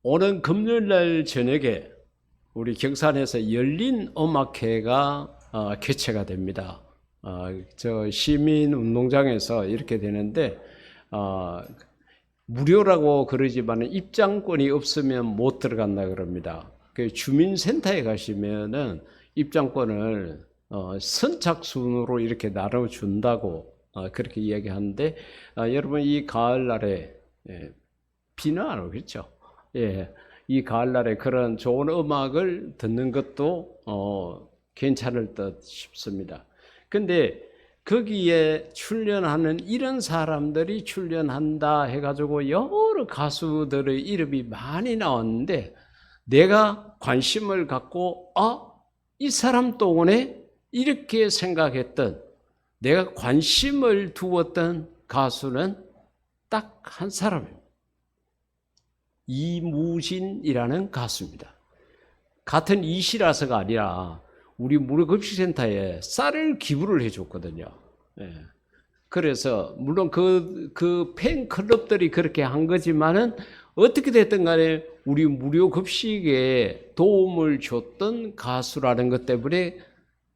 오는 금요일날 저녁에 우리 경산에서 열린 음악회가 개최가 됩니다. 저 시민운동장에서 이렇게 되는데 무료라고 그러지만 입장권이 없으면 못 들어간다 그럽니다. 그 주민센터에 가시면은 입장권을 선착순으로 이렇게 나눠준다고 그렇게 이야기하는데 여러분 이 가을날에 비는 안 오겠죠? 예, 이 가을날에 그런 좋은 음악을 듣는 것도 괜찮을 듯 싶습니다. 근데 거기에 출연하는 이런 사람들이 출연한다 해가지고 여러 가수들의 이름이 많이 나왔는데 내가 관심을 갖고 이 사람 또 오네? 이렇게 생각했던 내가 관심을 두었던 가수는 딱 한 사람입니다. 이무진이라는 가수입니다. 같은 이시라서가 아니라 우리 무료급식센터에 쌀을 기부를 해줬거든요. 그래서 물론 그 팬클럽들이 그렇게 한 거지만은 어떻게 됐든 간에 우리 무료급식에 도움을 줬던 가수라는 것 때문에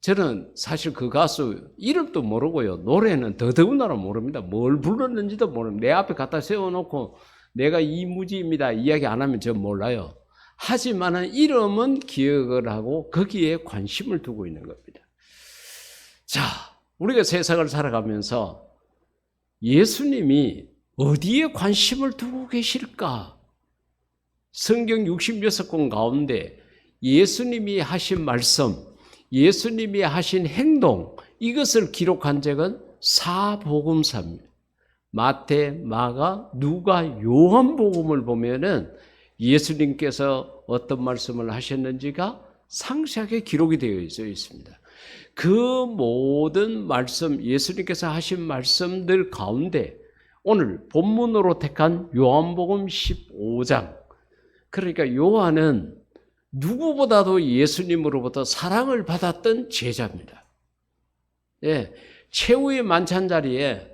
저는 사실 그 가수 이름도 모르고요. 노래는 더더군다나 모릅니다. 뭘 불렀는지도 모릅니다. 내 앞에 갖다 세워놓고 내가 이무지입니다 이야기 안 하면 전 몰라요. 하지만은 이름은 기억을 하고 거기에 관심을 두고 있는 겁니다. 자, 우리가 세상을 살아가면서 예수님이 어디에 관심을 두고 계실까? 성경 66권 가운데 예수님이 하신 말씀, 예수님이 하신 행동, 이것을 기록한 적은 사복음서입니다. 마태, 마가, 누가, 요한복음을 보면은 예수님께서 어떤 말씀을 하셨는지가 상세하게 기록이 되어 있습니다. 그 모든 말씀, 예수님께서 하신 말씀들 가운데 오늘 본문으로 택한 요한복음 15장. 그러니까 요한은 누구보다도 예수님으로부터 사랑을 받았던 제자입니다. 예, 최후의 만찬 자리에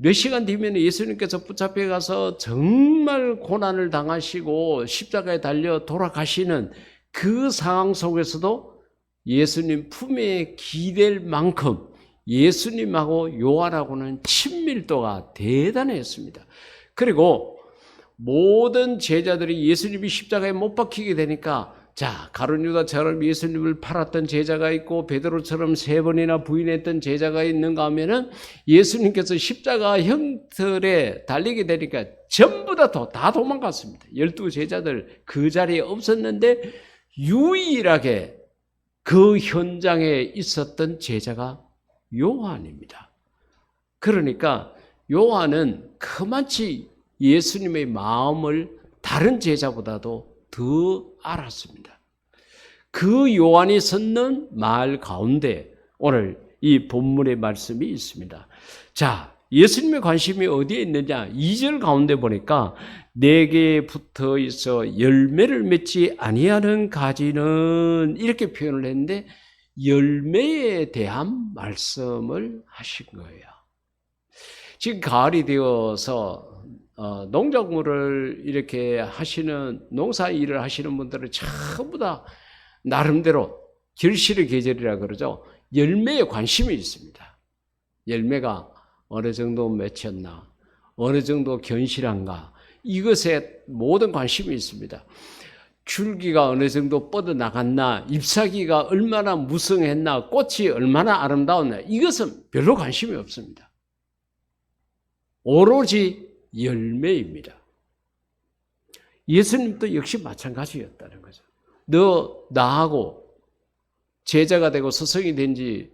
몇 시간 뒤면 예수님께서 붙잡혀 가서 정말 고난을 당하시고 십자가에 달려 돌아가시는 그 상황 속에서도 예수님 품에 기댈 만큼 예수님하고 요한하고는 친밀도가 대단했습니다. 그리고 모든 제자들이 예수님이 십자가에 못 박히게 되니까 자, 가룟 유다처럼 예수님을 팔았던 제자가 있고 베드로처럼 3번이나 부인했던 제자가 있는가 하면은 예수님께서 십자가 형틀에 달리게 되니까 전부 다 도망갔습니다. 12제자들 그 자리에 없었는데 유일하게 그 현장에 있었던 제자가 요한입니다. 그러니까 요한은 그만치 예수님의 마음을 다른 제자보다도 더 알았습니다. 그 요한이 썼는 말 가운데 오늘 이 본문의 말씀이 있습니다. 자, 예수님의 관심이 어디에 있느냐? 2절 가운데 보니까 내게 붙어 있어 열매를 맺지 아니하는 가지는 이렇게 표현을 했는데 열매에 대한 말씀을 하신 거예요. 지금 가을이 되어서 농작물을 이렇게 하시는 농사 일을 하시는 분들은 전부 다 나름대로 결실의 계절이라 그러죠. 열매에 관심이 있습니다. 열매가 어느 정도 맺혔나, 어느 정도 견실한가, 이것에 모든 관심이 있습니다. 줄기가 어느 정도 뻗어나갔나, 잎사귀가 얼마나 무성했나, 꽃이 얼마나 아름다웠나, 이것은 별로 관심이 없습니다. 오로지 열매입니다. 예수님도 역시 마찬가지였다는 거죠. 너 나하고 제자가 되고 스승이 된 지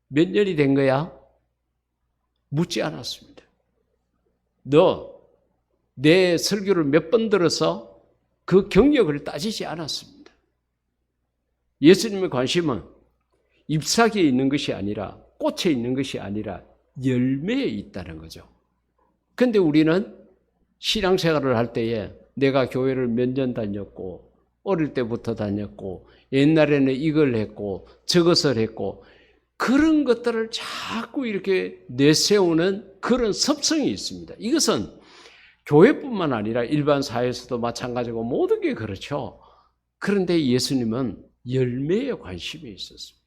몇 년이 된 거야? 묻지 않았습니다. 너 내 설교를 몇 번 들어서 그 경력을 따지지 않았습니다. 예수님의 관심은 잎사귀에 있는 것이 아니라 꽃에 있는 것이 아니라 열매에 있다는 거죠. 근데 우리는 신앙생활을 할 때에 내가 교회를 몇 년 다녔고 어릴 때부터 다녔고 옛날에는 이걸 했고 저것을 했고 그런 것들을 자꾸 이렇게 내세우는 그런 습성이 있습니다. 이것은 교회뿐만 아니라 일반 사회에서도 마찬가지고 모든 게 그렇죠. 그런데 예수님은 열매에 관심이 있었습니다.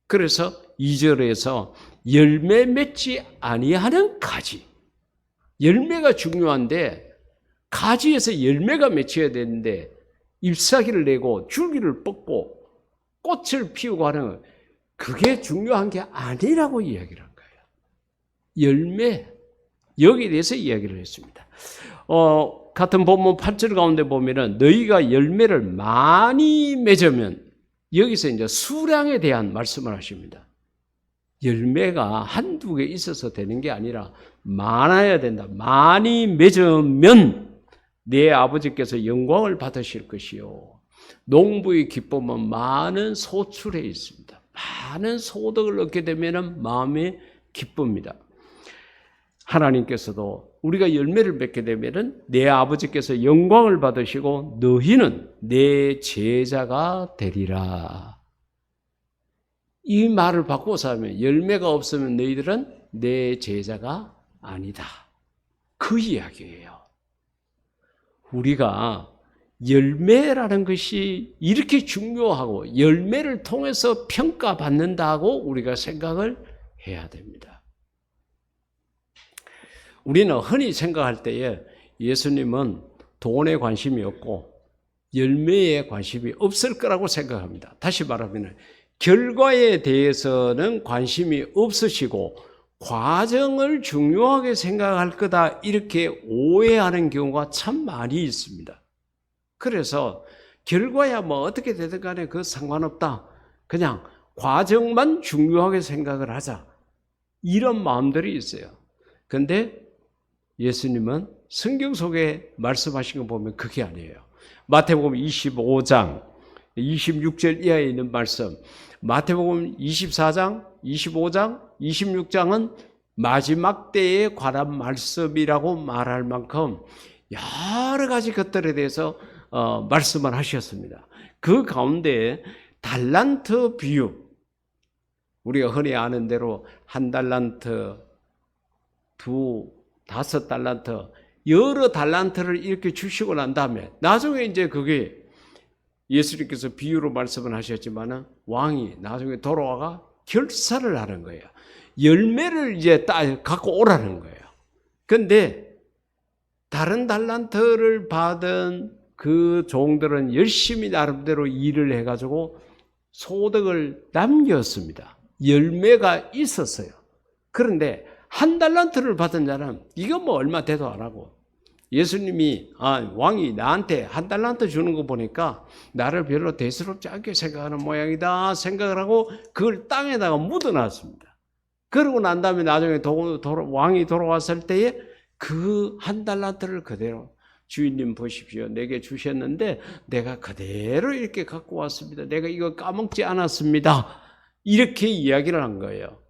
그래서 2절에서 열매 맺지 아니하는 가지. 열매가 중요한데 가지에서 열매가 맺혀야 되는데 잎사귀를 내고 줄기를 뻗고 꽃을 피우고 하는 그게 중요한 게 아니라고 이야기를 한 거예요. 열매, 여기에 대해서 이야기를 했습니다. 같은 본문 8절 가운데 보면은 너희가 열매를 많이 맺으면 여기서 이제 수량에 대한 말씀을 하십니다. 열매가 한두 개 있어서 되는 게 아니라 많아야 된다. 많이 맺으면 내 아버지께서 영광을 받으실 것이요. 농부의 기쁨은 많은 소출에 있습니다. 많은 소득을 얻게 되면 마음이 기쁩니다. 하나님께서도 우리가 열매를 맺게 되면 내 아버지께서 영광을 받으시고 너희는 내 제자가 되리라. 이 말을 바꿔서 하면 열매가 없으면 너희들은 내 제자가 아니다. 그 이야기예요. 우리가 열매라는 것이 이렇게 중요하고 열매를 통해서 평가받는다고 우리가 생각을 해야 됩니다. 우리는 흔히 생각할 때에 예수님은 돈에 관심이 없고 열매에 관심이 없을 거라고 생각합니다. 다시 말하면 결과에 대해서는 관심이 없으시고 과정을 중요하게 생각할 거다 이렇게 오해하는 경우가 참 많이 있습니다. 그래서 결과야 뭐 어떻게 되든 간에 그 상관없다. 그냥 과정만 중요하게 생각을 하자. 이런 마음들이 있어요. 그런데 예수님은 성경 속에 말씀하신 거 보면 그게 아니에요. 마태복음 25장 26절 이하에 있는 말씀, 마태복음 24장, 25장, 26장은 마지막 때에 관한 말씀이라고 말할 만큼 여러 가지 것들에 대해서 말씀을 하셨습니다. 그 가운데 달란트 비유, 우리가 흔히 아는 대로 한 달란트, 다섯 달란트, 여러 달란트를 이렇게 주시고 난 다음에 나중에 이제 그게 예수님께서 비유로 말씀을 하셨지만은 왕이 나중에 돌아와가 결사를 하는 거예요. 열매를 이제 갖고 오라는 거예요. 그런데 다른 달란트를 받은 그 종들은 열심히 나름대로 일을 해가지고 소득을 남겼습니다. 열매가 있었어요. 그런데 한 달란트를 받은 자는 이건 뭐 얼마 돼도 안 하고 예수님이 왕이 나한테 한 달란트 주는 거 보니까 나를 별로 대수롭지 않게 생각하는 모양이다 생각을 하고 그걸 땅에다가 묻어놨습니다. 그러고 난 다음에 나중에 왕이 돌아왔을 때에 그 한 달란트를 그대로 주인님 보십시오. 내게 주셨는데 내가 그대로 이렇게 갖고 왔습니다. 내가 이거 까먹지 않았습니다. 이렇게 이야기를 한 거예요.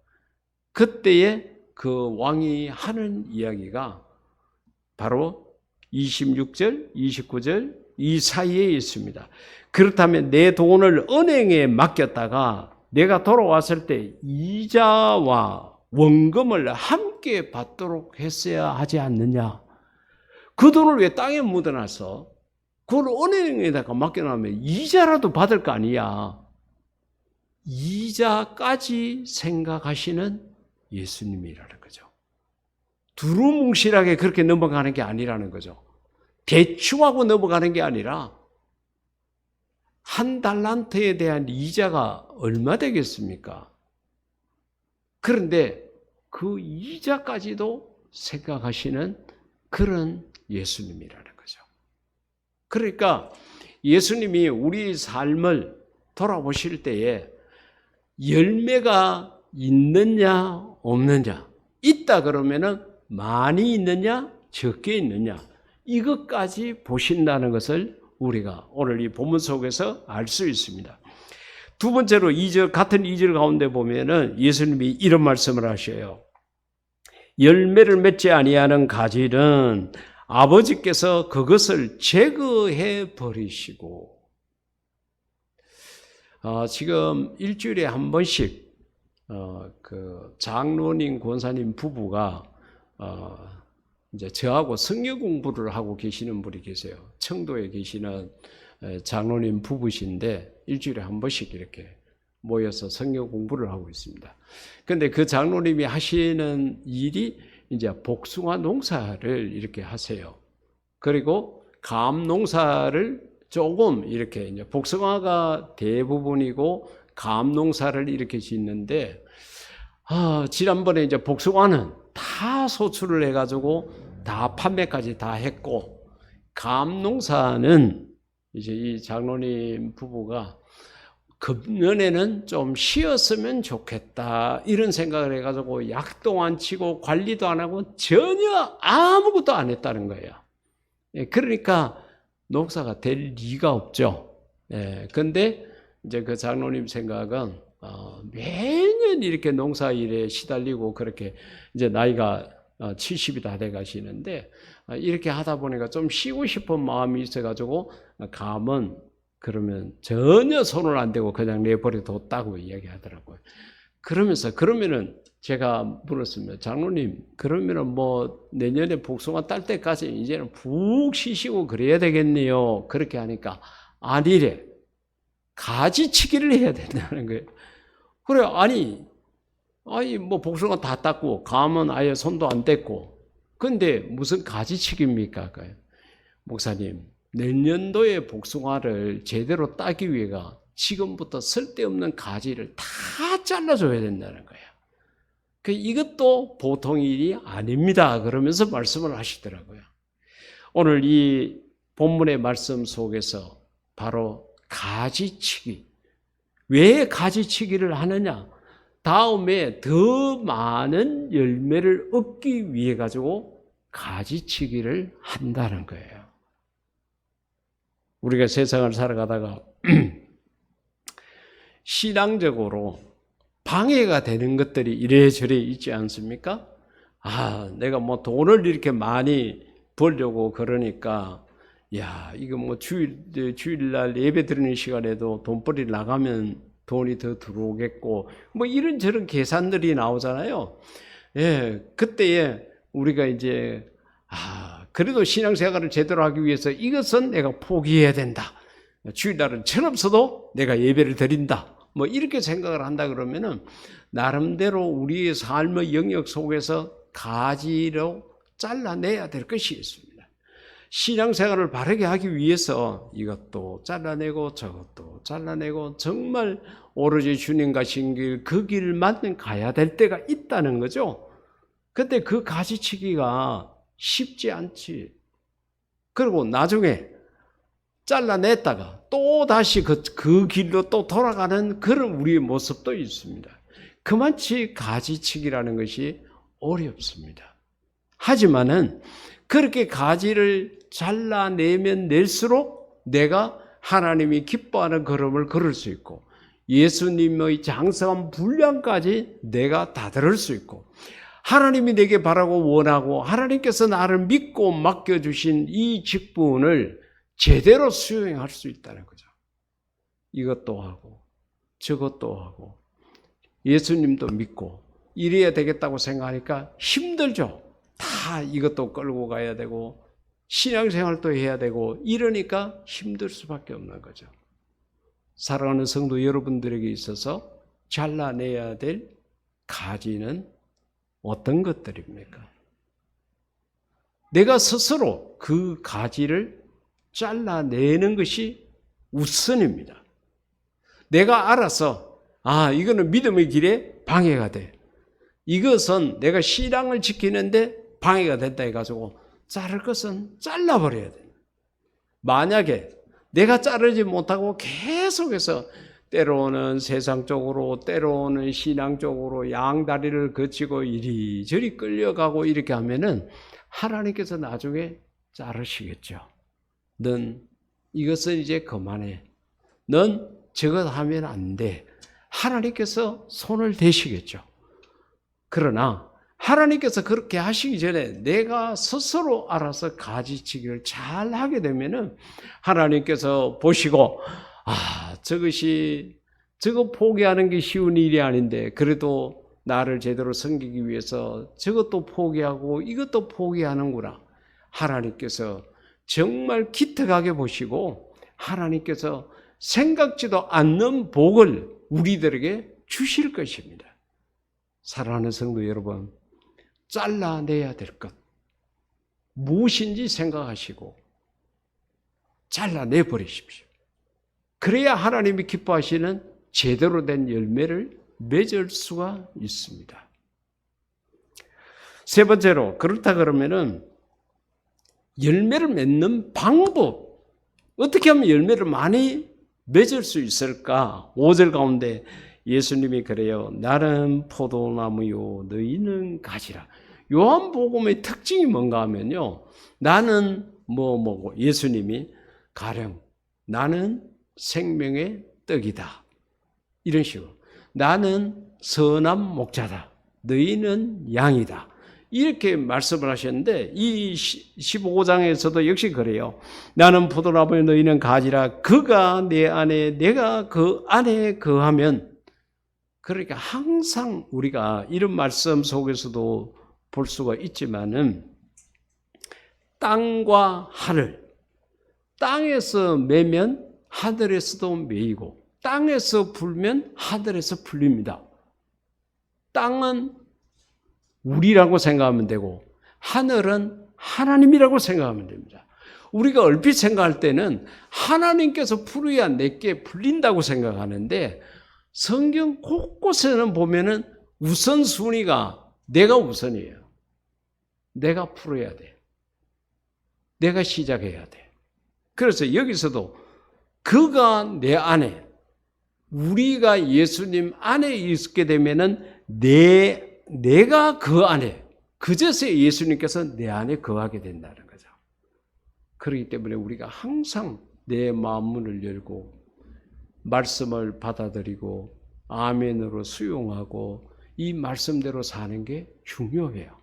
그때에 그 왕이 하는 이야기가 바로 26절, 29절 이 사이에 있습니다. 그렇다면 내 돈을 은행에 맡겼다가 내가 돌아왔을 때 이자와 원금을 함께 받도록 했어야 하지 않느냐. 그 돈을 왜 땅에 묻어놨어? 그걸 은행에다가 맡겨놓으면 이자라도 받을 거 아니야. 이자까지 생각하시는 예수님이라는 거죠. 두루뭉실하게 그렇게 넘어가는 게 아니라는 거죠. 대충하고 넘어가는 게 아니라 한 달란트에 대한 이자가 얼마 되겠습니까? 그런데 그 이자까지도 생각하시는 그런 예수님이라는 거죠. 그러니까 예수님이 우리 삶을 돌아보실 때에 열매가 있느냐 없느냐, 있다 그러면은 많이 있느냐 적게 있느냐 이것까지 보신다는 것을 우리가 오늘 이 본문 속에서 알 수 있습니다. 두 번째로 같은 2절 가운데 보면은 예수님이 이런 말씀을 하셔요. 열매를 맺지 아니하는 가지는 아버지께서 그것을 제거해 버리시고, 지금 일주일에 한 번씩 그 장로님 권사님 부부가 이제 저하고 성경 공부를 하고 계시는 분이 계세요. 청도에 계시는 장로님 부부신데 일주일에 한 번씩 이렇게 모여서 성경 공부를 하고 있습니다. 그런데 그 장로님이 하시는 일이 이제 복숭아 농사를 이렇게 하세요. 그리고 감 농사를 조금 이렇게 이제 복숭아가 대부분이고 감 농사를 이렇게 짓는데 지난번에 이제 복숭아는 다 소출을 해가지고 다 판매까지 다 했고 감 농사는 이제 이 장로님 부부가 금년에는 좀 쉬었으면 좋겠다 이런 생각을 해가지고 약도 안 치고 관리도 안 하고 전혀 아무것도 안 했다는 거예요. 그러니까 농사가 될 리가 없죠. 근데 이제 그 장로님 생각은 매년 이렇게 농사일에 시달리고 그렇게 이제 나이가 70이 다 돼 가시는데 이렇게 하다 보니까 좀 쉬고 싶은 마음이 있어가지고 감은 그러면 전혀 손을 안 대고 그냥 내버려뒀다고 이야기하더라고요. 그러면은 제가 물었습니다. 장로님, 그러면은 뭐 내년에 복숭아 딸 때까지 이제는 푹 쉬시고 그래야 되겠네요. 그렇게 하니까 아니래. 가지치기를 해야 된다는 거예요. 그래, 아니 뭐 복숭아 다 땄고 감은 아예 손도 안 댔고 근데 무슨 가지치기입니까? 목사님, 내년도에 복숭아를 제대로 따기 위해가 지금부터 쓸데없는 가지를 다 잘라줘야 된다는 거예요. 이것도 보통 일이 아닙니다. 그러면서 말씀을 하시더라고요. 오늘 이 본문의 말씀 속에서 바로 가지치기. 왜 가지치기를 하느냐? 다음에 더 많은 열매를 얻기 위해 가지고 가지치기를 한다는 거예요. 우리가 세상을 살아가다가 신앙적으로 방해가 되는 것들이 이래저래 있지 않습니까? 내가 뭐 돈을 이렇게 많이 벌려고 그러니까 이거 뭐 주일날 예배 드리는 시간에도 돈벌이 나가면 돈이 더 들어오겠고 뭐 이런저런 계산들이 나오잖아요. 그때에 우리가 이제 그래도 신앙생활을 제대로 하기 위해서 이것은 내가 포기해야 된다. 주일날은 철없어도 내가 예배를 드린다. 뭐 이렇게 생각을 한다 그러면은 나름대로 우리의 삶의 영역 속에서 가지로 잘라내야 될 것이 있습니다. 신앙생활을 바르게 하기 위해서 이것도 잘라내고 저것도 잘라내고 정말 오로지 주님 가신 길, 그 길만 가야 될 때가 있다는 거죠. 근데 그 가지치기가 쉽지 않지. 그리고 나중에 잘라냈다가 또 다시 그 길로 또 돌아가는 그런 우리의 모습도 있습니다. 그만치 가지치기라는 것이 어렵습니다. 하지만은 그렇게 가지를 잘라내면 낼수록 내가 하나님이 기뻐하는 걸음을 걸을 수 있고 예수님의 장성한 분량까지 내가 다다를 수 있고 하나님이 내게 바라고 원하고 하나님께서 나를 믿고 맡겨주신 이 직분을 제대로 수행할 수 있다는 거죠. 이것도 하고 저것도 하고 예수님도 믿고 이래야 되겠다고 생각하니까 힘들죠. 다 이것도 끌고 가야 되고 신앙생활도 해야 되고 이러니까 힘들 수밖에 없는 거죠. 사랑하는 성도 여러분들에게 있어서 잘라내야 될 가지는 어떤 것들입니까? 내가 스스로 그 가지를 잘라내는 것이 우선입니다. 내가 알아서 이거는 믿음의 길에 방해가 돼. 이것은 내가 신앙을 지키는데 방해가 된다 해가지고 자를 것은 잘라버려야 돼. 만약에 내가 자르지 못하고 계속해서 때로는 세상적으로 때로는 신앙적으로 양다리를 거치고 이리저리 끌려가고 이렇게 하면은 하나님께서 나중에 자르시겠죠. 넌 이것은 이제 그만해. 넌 저것 하면 안 돼. 하나님께서 손을 대시겠죠. 그러나 하나님께서 그렇게 하시기 전에 내가 스스로 알아서 가지치기를 잘 하게 되면은 하나님께서 보시고 저거 포기하는 게 쉬운 일이 아닌데 그래도 나를 제대로 섬기기 위해서 저것도 포기하고 이것도 포기하는구나. 하나님께서 정말 기특하게 보시고 하나님께서 생각지도 않는 복을 우리들에게 주실 것입니다. 사랑하는 성도 여러분, 잘라내야 될 것 무엇인지 생각하시고 잘라내 버리십시오. 그래야 하나님이 기뻐하시는 제대로 된 열매를 맺을 수가 있습니다. 세 번째로, 그렇다 그러면은 열매를 맺는 방법, 어떻게 하면 열매를 많이 맺을 수 있을까? 5절 가운데 예수님이 그래요. 나는 포도나무요, 너희는 가지라. 요한복음의 특징이 뭔가 하면요. 나는 뭐고 예수님이 가령 나는 생명의 떡이다. 이런 식으로. 나는 선한 목자다. 너희는 양이다. 이렇게 말씀을 하셨는데 이 15장에서도 역시 그래요. 나는 포도나무요 너희는 가지라. 그가 내 안에 내가 그 안에 거하면, 그러니까 항상 우리가 이런 말씀 속에서도 볼 수가 있지만은 땅과 하늘, 땅에서 매면 하늘에서도 매이고 땅에서 불면 하늘에서 풀립니다. 땅은 우리라고 생각하면 되고 하늘은 하나님이라고 생각하면 됩니다. 우리가 얼핏 생각할 때는 하나님께서 풀어야 내게 풀린다고 생각하는데 성경 곳곳에는 보면은 우선순위가 내가 우선이에요. 내가 풀어야 돼. 내가 시작해야 돼. 그래서 여기서도 그가 내 안에, 우리가 예수님 안에 있게 되면은 내가 그 안에, 그제서 예수님께서 내 안에 거하게 된다는 거죠. 그렇기 때문에 우리가 항상 내 마음문을 열고 말씀을 받아들이고 아멘으로 수용하고 이 말씀대로 사는 게 중요해요.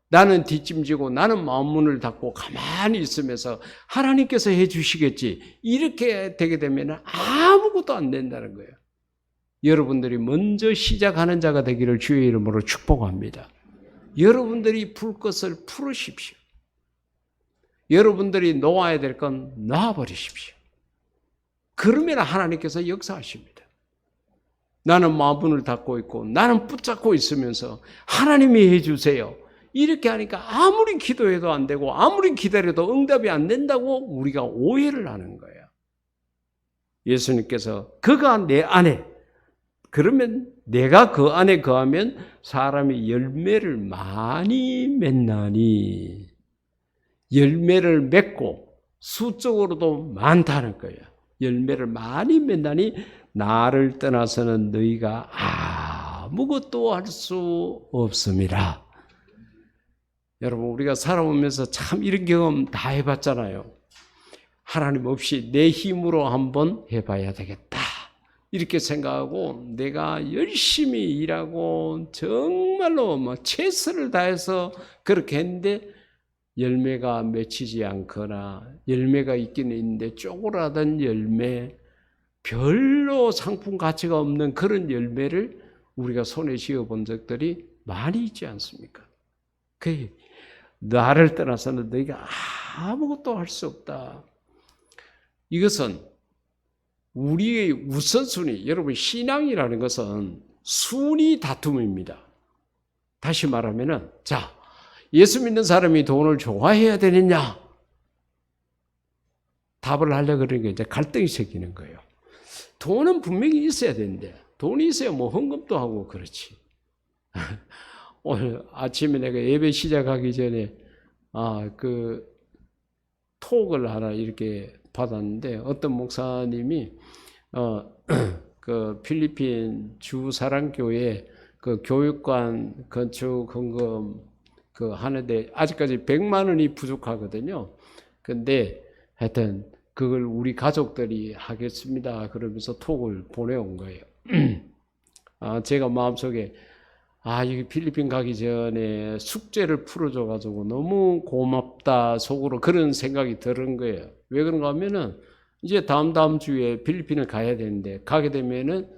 나는 뒷짐지고 나는 마음문을 닫고 가만히 있으면서 하나님께서 해주시겠지, 이렇게 되게 되면 아무것도 안 된다는 거예요. 여러분들이 먼저 시작하는 자가 되기를 주의 이름으로 축복합니다. 여러분들이 풀 것을 풀으십시오. 여러분들이 놓아야 될 건 놔버리십시오. 그러면 하나님께서 역사하십니다. 나는 마음문을 닫고 있고 나는 붙잡고 있으면서 하나님이 해주세요. 이렇게 하니까 아무리 기도해도 안 되고 아무리 기다려도 응답이 안 된다고 우리가 오해를 하는 거예요. 예수님께서 그가 내 안에, 그러면 내가 그 안에 거하면 사람이 열매를 많이 맺나니, 열매를 맺고 수적으로도 많다는 거예요. 열매를 많이 맺나니 나를 떠나서는 너희가 아무것도 할 수 없습니다. 여러분, 우리가 살아오면서 참 이런 경험 다 해봤잖아요. 하나님 없이 내 힘으로 한번 해봐야 되겠다, 이렇게 생각하고 내가 열심히 일하고 정말로 최선을 다해서 그렇게 했는데 열매가 맺히지 않거나 열매가 있기는 있는데 쪼그라든 열매, 별로 상품 가치가 없는 그런 열매를 우리가 손에 쥐어본 적들이 많이 있지 않습니까? 나를 떠나서는 너희가 아무것도 할 수 없다. 이것은 우리의 우선순위, 여러분 신앙이라는 것은 순위 다툼입니다. 다시 말하면은, 자, 예수 믿는 사람이 돈을 좋아해야 되느냐? 답을 하려고 그러니까 이제 갈등이 생기는 거예요. 돈은 분명히 있어야 되는데, 돈이 있어야 뭐 헌금도 하고 그렇지. 오늘 아침에 내가 예배 시작하기 전에 톡을 하나 이렇게 받았는데 어떤 목사님이 그 필리핀 주사랑교회 그 교육관 건축 헌금 하는데 아직까지 100만 원이 부족하거든요. 근데 하여튼 그걸 우리 가족들이 하겠습니다 그러면서 톡을 보내온 거예요. 제가 마음속에 여기 필리핀 가기 전에 숙제를 풀어줘가지고 너무 고맙다 속으로 그런 생각이 드는 거예요. 왜 그런가 하면은 이제 다음 주에 필리핀을 가야 되는데 가게 되면은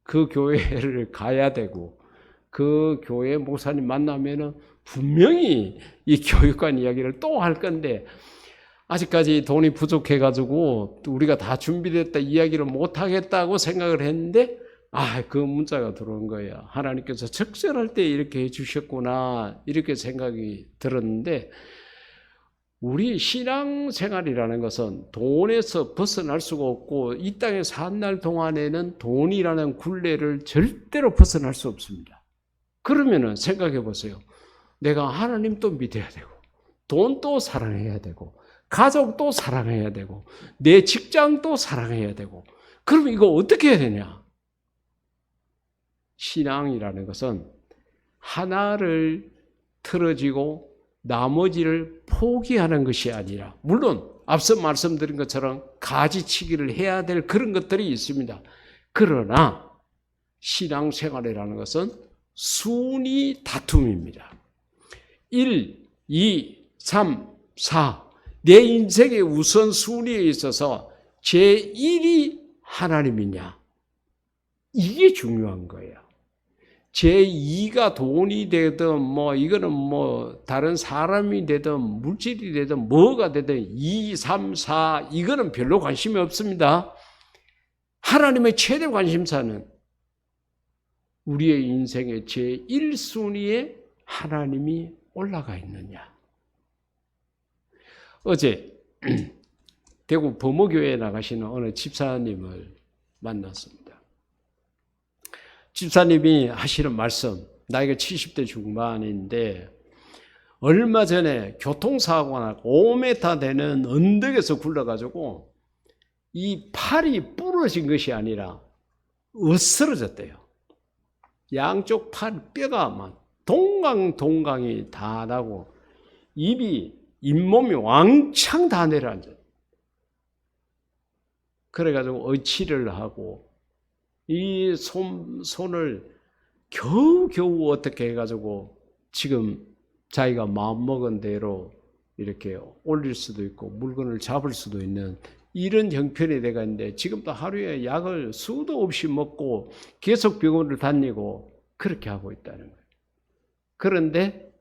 그 교회를 가야 되고 그 교회 목사님 만나면은 분명히 이 교육관 이야기를 또 할 건데 아직까지 돈이 부족해가지고 우리가 다 준비됐다 이야기를 못하겠다고 생각을 했는데 그 문자가 들어온 거예요. 하나님께서 적절할 때 이렇게 해주셨구나 이렇게 생각이 들었는데 우리 신앙생활이라는 것은 돈에서 벗어날 수가 없고 이 땅에 산 날 동안에는 돈이라는 굴레를 절대로 벗어날 수 없습니다. 그러면은 생각해 보세요. 내가 하나님도 믿어야 되고 돈도 사랑해야 되고 가족도 사랑해야 되고 내 직장도 사랑해야 되고 그럼 이거 어떻게 해야 되냐? 신앙이라는 것은 하나를 틀어지고 나머지를 포기하는 것이 아니라 물론 앞서 말씀드린 것처럼 가지치기를 해야 될 그런 것들이 있습니다. 그러나 신앙생활이라는 것은 순위 다툼입니다. 1, 2, 3, 4 내 인생의 우선순위에 있어서 제1이 하나님이냐 이게 중요한 거예요. 제2가 돈이 되든 이거는 다른 사람이 되든 물질이 되든 뭐가 되든 2, 3, 4 이거는 별로 관심이 없습니다. 하나님의 최대 관심사는 우리의 인생의 제1순위에 하나님이 올라가 있느냐. 어제 대구 범어교회에 나가시는 어느 집사님을 만났습니다. 집사님이 하시는 말씀, 나이가 70대 중반인데 얼마 전에 교통사고가 나고 5m 되는 언덕에서 굴러가지고 이 팔이 부러진 것이 아니라 으스러졌대요. 양쪽 팔 뼈가 막 동강이 다 나고 잇몸이 왕창 다 내려앉아요. 그래가지고 어치를 하고 이 손을 겨우 어떻게 해가지고 지금 자기가 마음먹은 대로 이렇게 올릴 수도 있고 물건을 잡을 수도 있는 이런 형편이 돼가 있는데 지금도 하루에 약을 수도 없이 먹고 계속 병원을 다니고 그렇게 하고 있다는 거예요. 그런데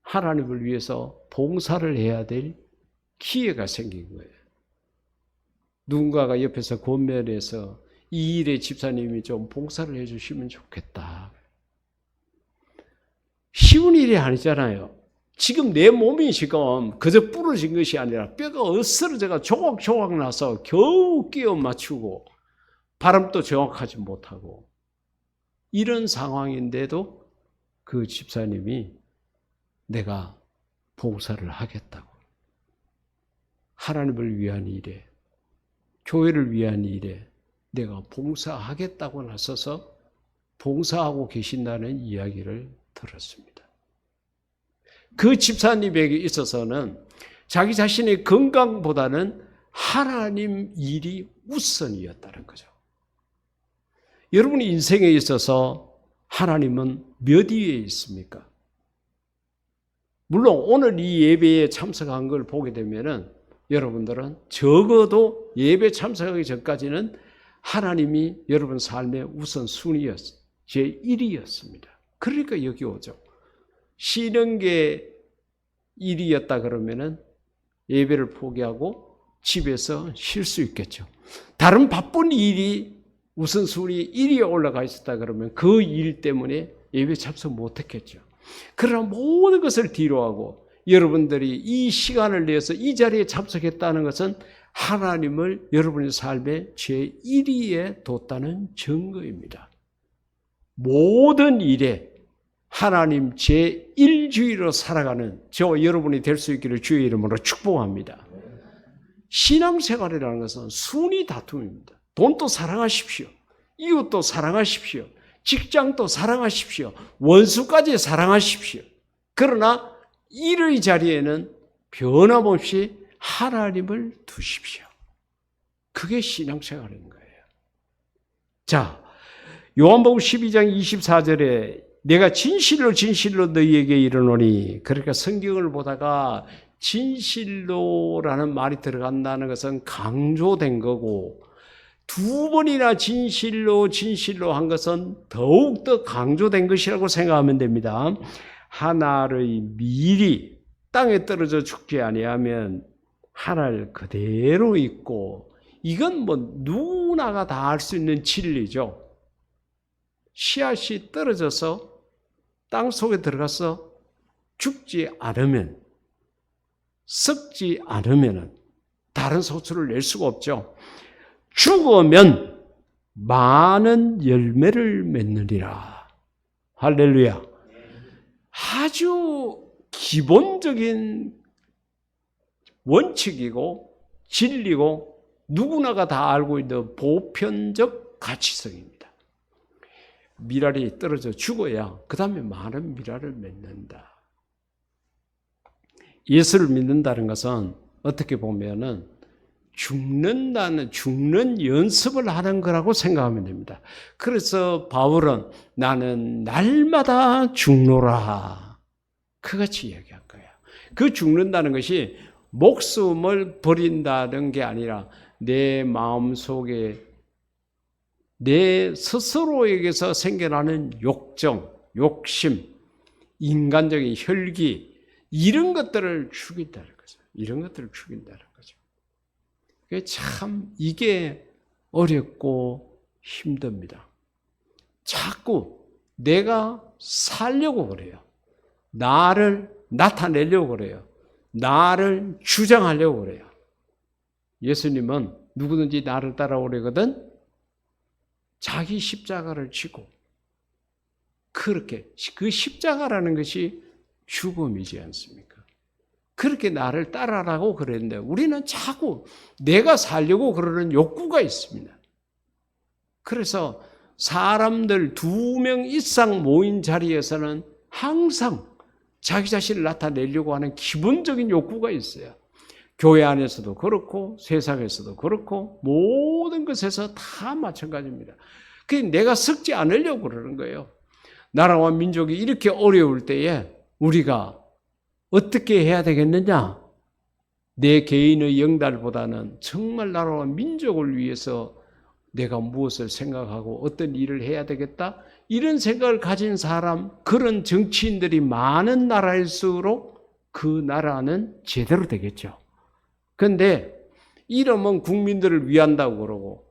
하나님을 위해서 봉사를 해야 될 기회가 생긴 거예요. 누군가가 옆에서 권면해서 이 일에 집사님이 좀 봉사를 해주시면 좋겠다. 쉬운 일이 아니잖아요. 지금 내 몸이 지금 그저 부러진 것이 아니라 뼈가 으스러져가 조각조각 나서 겨우 끼워 맞추고 발음도 정확하지 못하고 이런 상황인데도 그 집사님이 내가 봉사를 하겠다고 하나님을 위한 일에 교회를 위한 일에 내가 봉사하겠다고 나서서 봉사하고 계신다는 이야기를 들었습니다. 그 집사님에게 있어서는 자기 자신의 건강보다는 하나님 일이 우선이었다는 거죠. 여러분의 인생에 있어서 하나님은 몇 위에 있습니까? 물론 오늘 이 예배에 참석한 걸 보게 되면은 여러분들은 적어도 예배 참석하기 전까지는 하나님이 여러분 삶의 우선순위였어요. 제1위였습니다. 그러니까 여기 오죠. 쉬는 게 일이었다 그러면은 예배를 포기하고 집에서 쉴 수 있겠죠. 다른 바쁜 일이 우선순위 1위에 올라가 있었다 그러면 그 일 때문에 예배 참석 못했겠죠. 그러나 모든 것을 뒤로하고 여러분들이 이 시간을 내서 이 자리에 참석했다는 것은 하나님을 여러분의 삶의 제1위에 뒀다는 증거입니다. 모든 일에 하나님 제1주의로 살아가는 저와 여러분이 될 수 있기를 주의 이름으로 축복합니다. 신앙생활이라는 것은 순위 다툼입니다. 돈도 사랑하십시오. 이웃도 사랑하십시오. 직장도 사랑하십시오. 원수까지 사랑하십시오. 그러나 일의 자리에는 변함없이 하나님을 두십시오. 그게 신앙생활인 거예요. 자, 요한복음 12장 24절에 내가 진실로 너희에게 이르노니, 그러니까 성경을 보다가 진실로라는 말이 들어간다는 것은 강조된 거고 두 번이나 진실로 한 것은 더욱더 강조된 것이라고 생각하면 됩니다. 한 알의 밀이 땅에 떨어져 죽지 아니하면 한 알 그대로 있고, 이건 뭐 누구나가 다 알 수 있는 진리죠. 씨앗이 떨어져서 땅 속에 들어가서 죽지 않으면, 썩지 않으면 다른 소출을 낼 수가 없죠. 죽으면 많은 열매를 맺느니라. 할렐루야. 아주 기본적인 원칙이고 진리고 누구나가 다 알고 있는 보편적 가치성입니다. 밀알이 떨어져 죽어야 그 다음에 많은 밀알을 맺는다. 예수를 믿는다는 것은 어떻게 보면은 죽는 연습을 하는 거라고 생각하면 됩니다. 그래서 바울은 나는 날마다 죽노라, 그같이 이야기한 거예요. 그 죽는다는 것이 목숨을 버린다는 게 아니라 내 마음속에 내 스스로에게서 생겨나는 욕정, 욕심, 인간적인 혈기, 이런 것들을 죽인다는 거죠. 이런 것들을 죽인다는 거죠. 참 이게 어렵고 힘듭니다. 자꾸 내가 살려고 그래요. 나를 나타내려고 그래요. 나를 주장하려고 그래요. 예수님은 누구든지 나를 따라오려거든 자기 십자가를 지고, 그렇게 그 십자가라는 것이 죽음이지 않습니까? 그렇게 나를 따라라고 그랬는데 우리는 자꾸 내가 살려고 그러는 욕구가 있습니다. 그래서 사람들 2명 이상 모인 자리에서는 항상 자기 자신을 나타내려고 하는 기본적인 욕구가 있어요. 교회 안에서도 그렇고 세상에서도 그렇고 모든 것에서 다 마찬가지입니다. 그게 내가 썩지 않으려고 그러는 거예요. 나라와 민족이 이렇게 어려울 때에 우리가 어떻게 해야 되겠느냐? 내 개인의 영달보다는 정말 나라와 민족을 위해서 내가 무엇을 생각하고 어떤 일을 해야 되겠다? 이런 생각을 가진 사람, 그런 정치인들이 많은 나라일수록 그 나라는 제대로 되겠죠. 그런데 이러면 국민들을 위한다고 그러고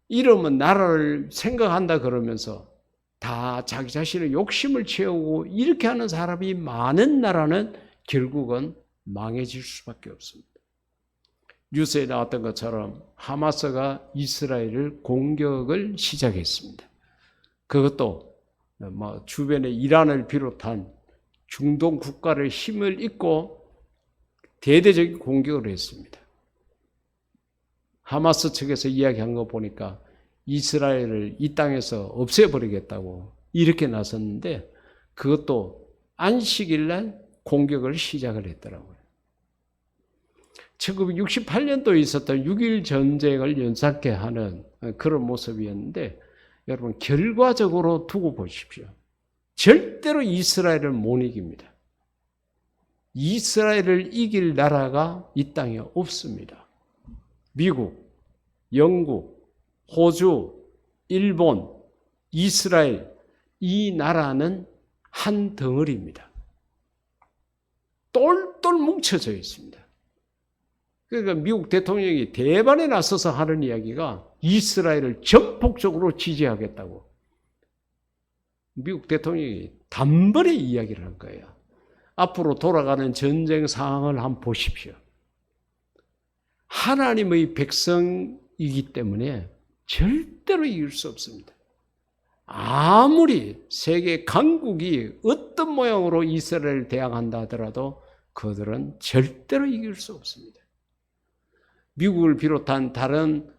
이러면 나라를 생각한다 그러면서 다 자기 자신의 욕심을 채우고 이렇게 하는 사람이 많은 나라는 결국은 망해질 수밖에 없습니다. 뉴스에 나왔던 것처럼 하마스가 이스라엘을 공격을 시작했습니다. 그것도 뭐 주변에 이란을 비롯한 중동 국가를 힘을 잇고 대대적인 공격을 했습니다. 하마스 측에서 이야기한 거 보니까 이스라엘을 이 땅에서 없애버리겠다고 이렇게 나섰는데 그것도 안식일날 공격을 시작을 했더라고요. 1968년도에 있었던 6.1 전쟁을 연상케 하는 그런 모습이었는데 여러분 결과적으로 두고 보십시오. 절대로 이스라엘을 못 이깁니다. 이스라엘을 이길 나라가 이 땅에 없습니다. 미국, 영국, 호주, 일본, 이스라엘, 이 나라는 한 덩어리입니다. 똘똘 뭉쳐져 있습니다. 그러니까 미국 대통령이 대반에 나서서 하는 이야기가 이스라엘을 전폭적으로 지지하겠다고. 미국 대통령이 단번에 이야기를 한 거예요. 앞으로 돌아가는 전쟁 상황을 한번 보십시오. 하나님의 백성이기 때문에 절대로 이길 수 없습니다. 아무리 세계 강국이 어떤 모양으로 이스라엘을 대항한다 하더라도 그들은 절대로 이길 수 없습니다. 미국을 비롯한 다른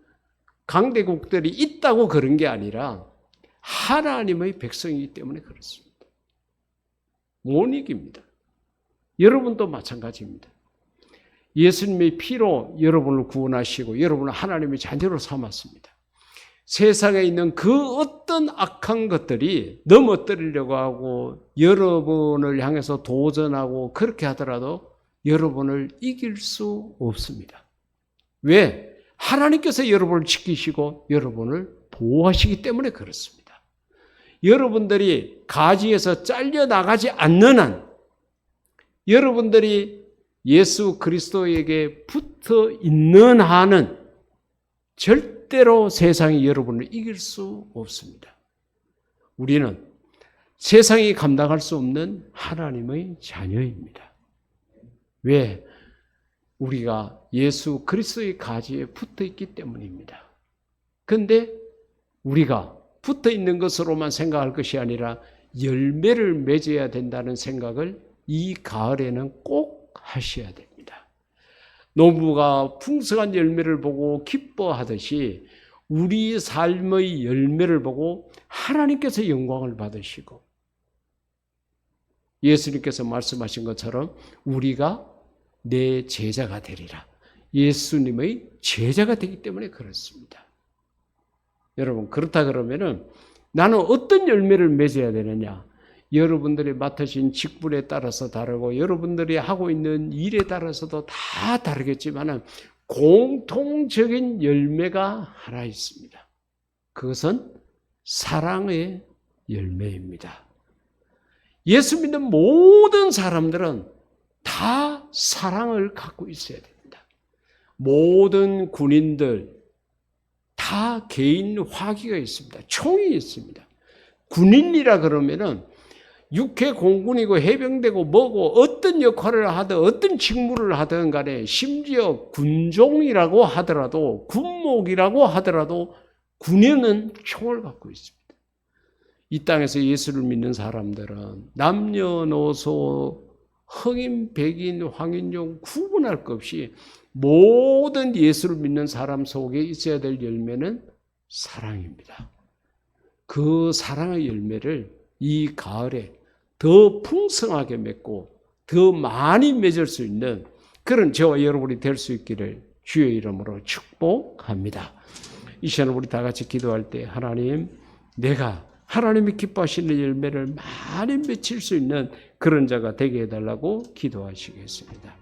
강대국들이 있다고 그런 게 아니라 하나님의 백성이기 때문에 그렇습니다. 못 이깁니다. 여러분도 마찬가지입니다. 예수님의 피로 여러분을 구원하시고 여러분을 하나님의 자녀로 삼았습니다. 세상에 있는 그 어떤 악한 것들이 넘어뜨리려고 하고 여러분을 향해서 도전하고 그렇게 하더라도 여러분을 이길 수 없습니다. 왜? 하나님께서 여러분을 지키시고 여러분을 보호하시기 때문에 그렇습니다. 여러분들이 가지에서 잘려나가지 않는 한, 여러분들이 예수 그리스도에게 붙어 있는 한은 절대로 세상이 여러분을 이길 수 없습니다. 우리는 세상이 감당할 수 없는 하나님의 자녀입니다. 왜? 우리가 예수 그리스도의 가지에 붙어 있기 때문입니다. 그런데 우리가 붙어 있는 것으로만 생각할 것이 아니라 열매를 맺어야 된다는 생각을 이 가을에는 꼭 하셔야 됩니다. 농부가 풍성한 열매를 보고 기뻐하듯이 우리 삶의 열매를 보고 하나님께서 영광을 받으시고 예수님께서 말씀하신 것처럼 우리가 내 제자가 되리라. 예수님의 제자가 되기 때문에 그렇습니다. 여러분, 그렇다 그러면은 나는 어떤 열매를 맺어야 되느냐? 여러분들이 맡으신 직분에 따라서 다르고 여러분들이 하고 있는 일에 따라서도 다 다르겠지만은 공통적인 열매가 하나 있습니다. 그것은 사랑의 열매입니다. 예수 믿는 모든 사람들은 다 사랑을 갖고 있어야 됩니다. 모든 군인들 다 개인 화기가 있습니다. 총이 있습니다. 군인이라 그러면은 육해 공군이고 해병대고 뭐고 어떤 역할을 하든 어떤 직무를 하든 간에 심지어 군종이라고 하더라도 군목이라고 하더라도 군인은 총을 갖고 있습니다. 이 땅에서 예수를 믿는 사람들은 남녀노소 흑인, 백인, 황인종 구분할 것 없이 모든 예수를 믿는 사람 속에 있어야 될 열매는 사랑입니다. 그 사랑의 열매를 이 가을에 더 풍성하게 맺고 더 많이 맺을 수 있는 그런 저와 여러분이 될 수 있기를 주의 이름으로 축복합니다. 이 시간에 우리 다 같이 기도할 때 하나님, 내가 하나님이 기뻐하시는 열매를 많이 맺힐 수 있는 그런 자가 되게 해달라고 기도하시겠습니다.